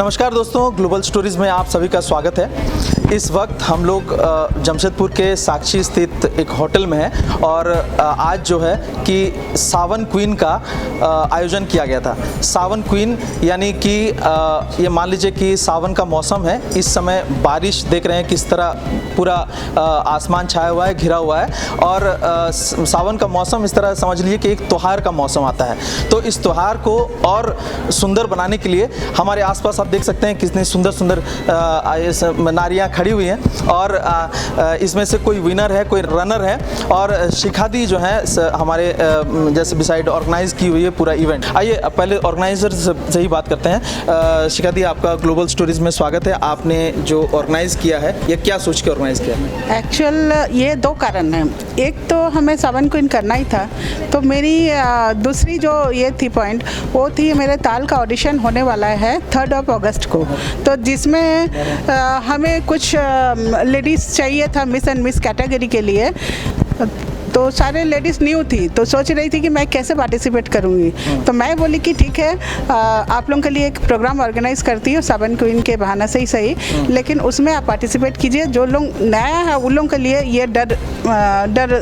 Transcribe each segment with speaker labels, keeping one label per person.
Speaker 1: नमस्कार दोस्तों, global stories में आप सभी का स्वागत है। इस वक्त हम लोग जमशेदपुर के साक्षी स्थित एक होटल में हैं और आज जो है कि सावन क्वीन का आयोजन किया गया था। सावन क्वीन यानी कि ये मान लीजिए कि सावन का मौसम है। इस समय बारिश देख रहे हैं किस तरह पूरा आसमान छाया हुआ है, घिरा हुआ है और सावन का मौसम इस तरह समझ लीजिए कि एक त्योहार का मौसम आता है। तो इस त्योहार को और सुंदर बनाने के लिए हमारे आसपास आप देख सकते हैं कितनी सुंदर सुंदर नारियाँ खड़ी हुई हैं और इसमें से कोई विनर है, कोई रनर है और शिखा दी जो है हमारे जैसे बिसाइड ऑर्गेनाइज की हुई है पूरा इवेंट। आइए पहले ऑर्गेनाइजर से ही बात करते हैं। शिखा दी, आपका ग्लोबल स्टोरीज में स्वागत है। आपने जो ऑर्गेनाइज किया है ये क्या सोच के ऑर्गेनाइज किया है?
Speaker 2: एक्चुअल ये दो कारण हैं। एक तो हमें सावन क्वीन करना ही था, तो मेरी दूसरी जो ये थी पॉइंट वो थी मेरे ताल का ऑडिशन होने वाला है 3 अगस्त को, तो जिसमें हमें कुछ लेडीज़ चाहिए था मिस एंड मिस कैटेगरी के लिए। तो सारे लेडीज़ न्यू थी, तो सोच रही थी कि मैं कैसे पार्टिसिपेट करूँगी। तो मैं बोली कि ठीक है, आप लोगों के लिए एक प्रोग्राम ऑर्गेनाइज करती हूँ सावन क्वीन के बहाना से ही सही, लेकिन उसमें आप पार्टिसिपेट कीजिए। जो लोग नया है उन लोगों के लिए ये डर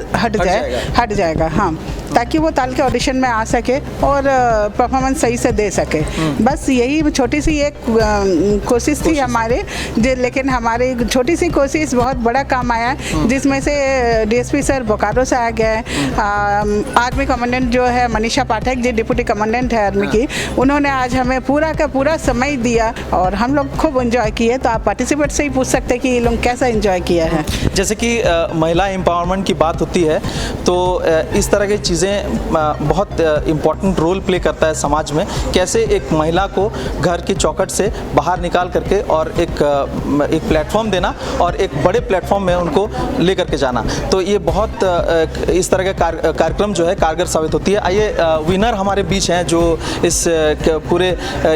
Speaker 2: हट जाएगा, हाँ, ताकि वो ताल के ऑडिशन में आ सके और परफॉर्मेंस सही से दे सके। बस यही छोटी सी एक कोशिश थी हमारे, लेकिन हमारी छोटी सी कोशिश बहुत बड़ा काम आया, जिसमें से डीएसपी सर बोकारो से आ गए। आर्मी कमांडेंट जो है मनीषा पाठक जी, डिप्टी कमांडेंट है आर्मी की, उन्होंने आज हमें पूरा का पूरा समय दिया और हम लोग खूब एंजॉय किए। तो आप पार्टिसिपेट से ही पूछ सकते हैं कि ये लोग कैसा एंजॉय किया है।
Speaker 1: जैसे कि महिला एम्पावरमेंट की बात होती है तो इस तरह की चीज़ें बहुत इम्पोर्टेंट रोल प्ले करता है समाज में। कैसे एक महिला को घर की चौखट से बाहर निकाल करके और एक प्लेटफॉर्म देना और एक बड़े प्लेटफॉर्म में उनको लेकर के जाना, तो ये बहुत इस तरह का कार्यक्रम जो है कारगर साबित होती है। आइए विनर हमारे बीच हैं जो इस पूरे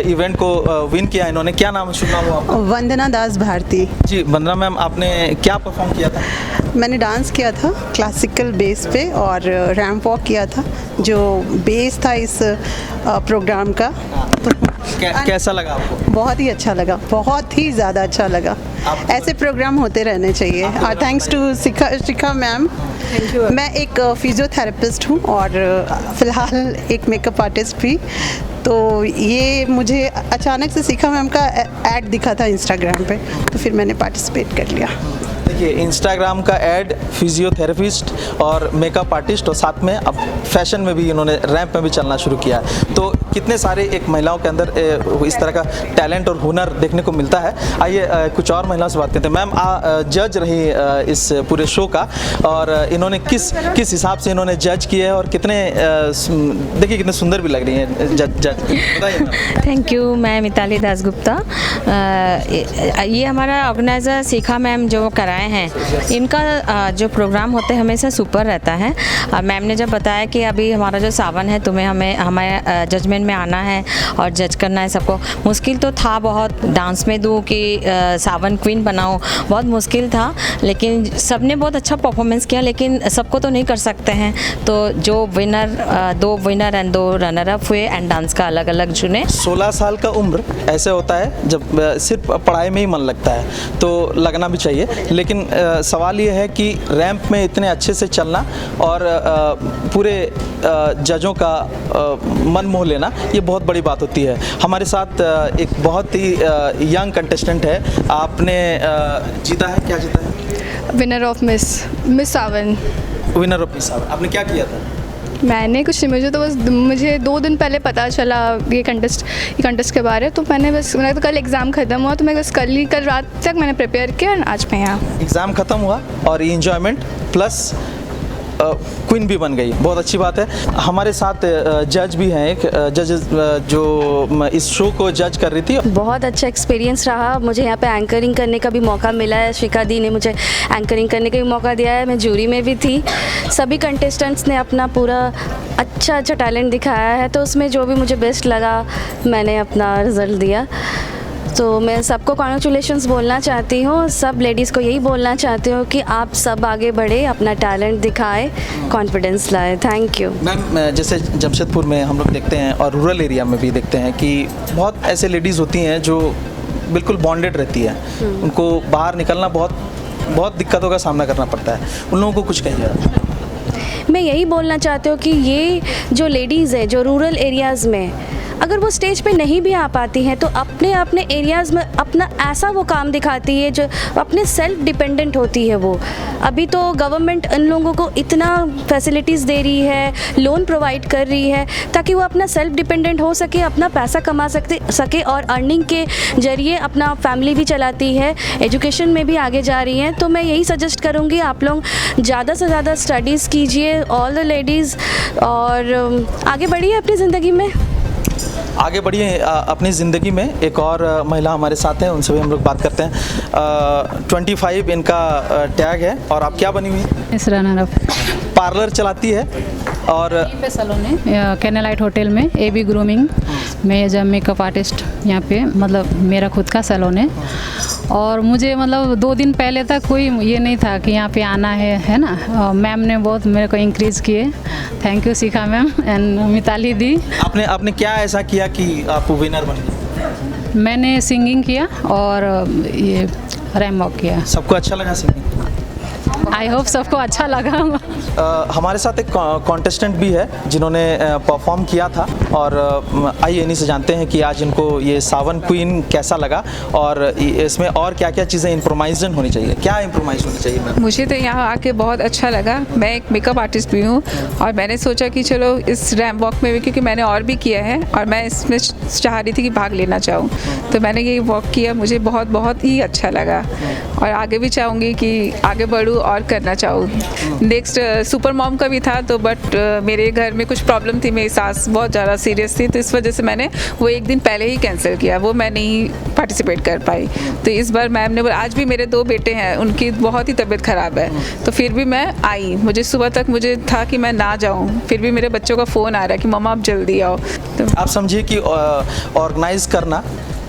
Speaker 1: इवेंट को विन किया। इन्होंने क्या नाम, शुभ नाम हुआ?
Speaker 3: वंदना दास भारती
Speaker 1: जी वंदना मैम, आपने क्या परफॉर्म किया था?
Speaker 3: मैंने डांस किया था क्लासिकल बेस पे और रैंप वॉक किया था, जो बेस था इस प्रोग्राम का।
Speaker 1: कैसा लगा आपको?
Speaker 3: बहुत ही अच्छा लगा, बहुत ही ज़्यादा अच्छा लगा। ऐसे प्रोग्राम होते रहने चाहिए। और थैंक्स टू शिखा मैम। मैं एक फिजियोथेरेपिस्ट हूँ और फ़िलहाल एक मेकअप आर्टिस्ट भी। तो ये मुझे अचानक से शिखा मैम का ऐड दिखा था इंस्टाग्राम पे, तो फिर मैंने पार्टिसिपेट कर लिया।
Speaker 1: देखिए, इंस्टाग्राम का ऐड, फिजियोथेरेपिस्ट और मेकअप आर्टिस्ट और साथ में अब फैशन में भी इन्होंने रैंप में भी चलना शुरू किया है। तो कितने सारे एक महिलाओं के अंदर इस तरह का टैलेंट और हुनर देखने को मिलता है। आइए कुछ और महिलाओं से बात करते हैं। मैम जज रही इस पूरे शो का और इन्होंने किस हिसाब से इन्होंने जज किया है और कितने देखिए कितने सुंदर भी लग रही हैं जज बताइए।
Speaker 4: Thank you. मैं मिताली दास गुप्ता। ये हमारा ऑर्गेनाइज़र शिखा मैम जो कराए हैं, इनका जो प्रोग्राम होते हैं हमेशा सुपर रहता है। मैम ने जब बताया कि अभी हमारा जो सावन है, तुम्हें हमें जजमेंट में आना है और जज करना है सबको, मुश्किल तो था बहुत। डांस में दूँ कि सावन क्वीन बनाऊँ, बहुत मुश्किल था, लेकिन सबने बहुत अच्छा परफॉर्मेंस किया। लेकिन सबको तो नहीं कर सकते हैं, तो जो winner, 2 winner and 2 runner up हुए एंड डांस का अलग अलग चुने।
Speaker 1: 16 साल का उम्र ऐसे होता है जब सिर्फ पढ़ाई में ही मन लगता है, तो लगना भी चाहिए। लेकिन सवाल ये है कि रैंप में इतने अच्छे से चलना और पूरे जजों का मन मोह लेना, ये बहुत बड़ी बात होती है। हमारे साथ एक बहुत ही यंग कंटेस्टेंट है। आपने जीता है, क्या जीता है?
Speaker 5: Winner of miss Sawan.
Speaker 1: Winner of miss Sawan. आपने क्या किया था?
Speaker 5: मैंने कुछ नहीं, मुझे 2 दिन पहले पता चला ये कंटेस्ट के बारे, तो मेरा तो कल एग्ज़ाम ख़त्म हुआ, तो मैं बस कल रात तक मैंने प्रिपेयर किया और आज मैं यहाँ।
Speaker 1: एग्ज़ाम ख़त्म हुआ और ये इंजॉयमेंट प्लस क्वीन भी बन गई, बहुत अच्छी बात है। हमारे साथ जज भी हैं, एक जज जो इस शो को जज कर रही थी।
Speaker 6: बहुत अच्छा एक्सपीरियंस रहा। मुझे यहाँ पे एंकरिंग करने का भी मौका मिला है। शिखा दी ने मुझे एंकरिंग करने का भी मौका दिया है। मैं जूरी में भी थी। सभी कंटेस्टेंट्स ने अपना पूरा अच्छा टैलेंट दिखाया है, तो उसमें जो भी मुझे बेस्ट लगा मैंने अपना रिज़ल्ट दिया। तो मैं सबको कॉन्ग्रेचुलेशंस बोलना चाहती हूँ, सब लेडीज़ को यही बोलना चाहती हूँ कि आप सब आगे बढ़े, अपना टैलेंट दिखाएं, कॉन्फिडेंस लाएं। Thank you
Speaker 1: ma'am. जैसे जमशेदपुर में हम लोग देखते हैं और रूरल एरिया में भी देखते हैं कि बहुत ऐसे लेडीज़ होती हैं जो बिल्कुल बॉन्डेड रहती है, उनको बाहर निकलना बहुत दिक्कतों का सामना करना पड़ता है, उन लोगों को कुछ कहिए।
Speaker 6: मैं यही बोलना चाहती हूँ कि ये जो लेडीज़ है जो रूरल एरियाज़ में अगर वो स्टेज पे नहीं भी आ पाती हैं तो अपने एरियाज़ में अपना ऐसा वो काम दिखाती है जो अपने सेल्फ डिपेंडेंट होती है। वो अभी तो गवर्नमेंट इन लोगों को इतना फैसिलिटीज़ दे रही है, लोन प्रोवाइड कर रही है ताकि वो अपना सेल्फ डिपेंडेंट हो सके, अपना पैसा कमा सके और अर्निंग के ज़रिए अपना फैमिली भी चलाती है, एजुकेशन में भी आगे जा रही हैं। तो मैं यही सजेस्ट करूँगी आप लोग ज़्यादा से ज़्यादा स्टडीज़ कीजिए ऑल द लेडीज़ और आगे बढ़िए अपनी ज़िंदगी में।
Speaker 1: आगे बढ़िए अपनी ज़िंदगी में। एक और महिला हमारे साथ हैं, उनसे भी हम लोग बात करते हैं। 25 इनका टैग है और आप क्या बनी हुई हैं? पार्लर चलाती है और
Speaker 7: पे सैलून है कैनलाइट होटल में AB ग्रूमिंग में एज मेकअप आर्टिस्ट यहाँ पे, मतलब मेरा खुद का सैलून है। और मुझे मतलब 2 दिन पहले तक कोई ये नहीं था कि यहाँ पे आना है ना। मैम ने बहुत मेरे को इंक्रीज़ किए, thank you Shikha ma'am and Mitali di.
Speaker 1: आपने क्या ऐसा किया कि आप विनर बन गए?
Speaker 7: मैंने सिंगिंग किया और ये रैम वॉक किया।
Speaker 1: सबको अच्छा लगा सिंगिंग?
Speaker 7: आई होप सबको अच्छा लगा।
Speaker 1: हमारे साथ एक कॉन्टेस्टेंट भी है जिन्होंने परफॉर्म किया था और आइए इन्हीं से जानते हैं कि आज इनको ये सावन क्वीन कैसा लगा और इसमें और क्या क्या चीज़ें इम्प्रोवाइजेशन होनी चाहिए, क्या इम्प्रोवाइज होनी चाहिए मैम?
Speaker 8: मुझे तो यहाँ आके बहुत अच्छा लगा। मैं एक मेकअप आर्टिस्ट भी हूँ और मैंने सोचा कि चलो इस रैम वॉक में भी, क्योंकि मैंने और भी किया है और मैं इसमें चाह रही थी कि भाग लेना चाहूँ, तो मैंने ये वॉक किया, मुझे बहुत ही अच्छा लगा और आगे भी चाहूँगी कि आगे बढ़ूँ और करना चाहूँ। नेक्स्ट सुपर मॉम का भी था तो बट मेरे घर में कुछ प्रॉब्लम थी, मेरी सास बहुत ज़्यादा सीरियस थी, तो इस वजह से मैंने वो एक दिन पहले ही कैंसिल किया, वो मैं नहीं पार्टिसिपेट कर पाई। तो इस बार मैम ने बोला, आज भी मेरे 2 बेटे हैं, उनकी बहुत ही तबीयत ख़राब है, तो फिर भी मैं आई। मुझे सुबह तक मुझे था कि मैं ना जाऊँ, फिर भी मेरे बच्चों का फ़ोन आ रहा है कि मम्मा आप जल्दी आओ। तो
Speaker 1: आप समझिए कि ऑर्गेनाइज करना,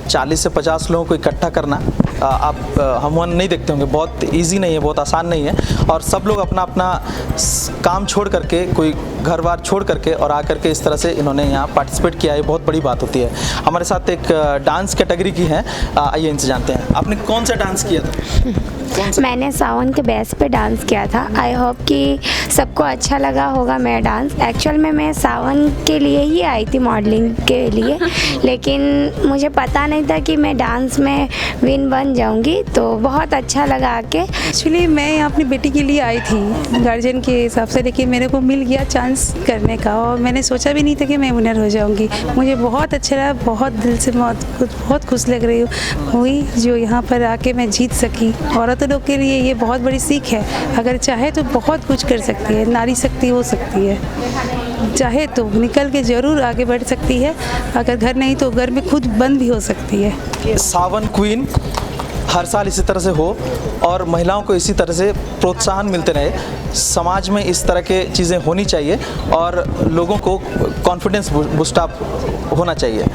Speaker 1: 40 से 50 लोगों को इकट्ठा करना, आप हम नहीं देखते होंगे, बहुत इजी नहीं है, बहुत आसान नहीं है और सब लोग अपना काम छोड़ करके, कोई घर बार छोड़ करके और आकर के इस तरह से इन्होंने यहाँ पार्टिसिपेट किया है, बहुत बड़ी बात होती है। हमारे साथ एक डांस कैटेगरी की है, आइए इनसे जानते हैं। आपने कौन सा डांस किया था?
Speaker 9: मैंने सावन के बेस पे डांस किया था। आई होप कि सबको अच्छा लगा होगा मेरा डांस। एक्चुअल में मैं सावन के लिए ही आई थी मॉडलिंग के लिए, लेकिन मुझे पता नहीं था कि मैं डांस में विन बन जाऊंगी, तो बहुत अच्छा लगा आके।
Speaker 10: एक्चुअली मैं यहाँ अपनी बेटी के लिए आई थी गार्जियन के हिसाब से, लेकिन मेरे को मिल गया चांस करने का और मैंने सोचा भी नहीं था कि मैं विनर हो जाऊँगी। मुझे बहुत अच्छा लगा, बहुत दिल से बहुत खुश लग रही हुई जो यहाँ पर आके मैं जीत सकी। औरत लोग के लिए ये बहुत बड़ी सीख है, अगर चाहे तो बहुत कुछ कर सकती है, नारी शक्ति हो सकती है, चाहे तो निकल के ज़रूर आगे बढ़ सकती है, अगर घर नहीं तो घर में खुद बंद भी हो सकती है।
Speaker 1: सावन क्वीन हर साल इसी तरह से हो और महिलाओं को इसी तरह से प्रोत्साहन मिलते रहे, समाज में इस तरह के चीज़ें होनी चाहिए और लोगों को कॉन्फिडेंस बूस्ट अप होना चाहिए।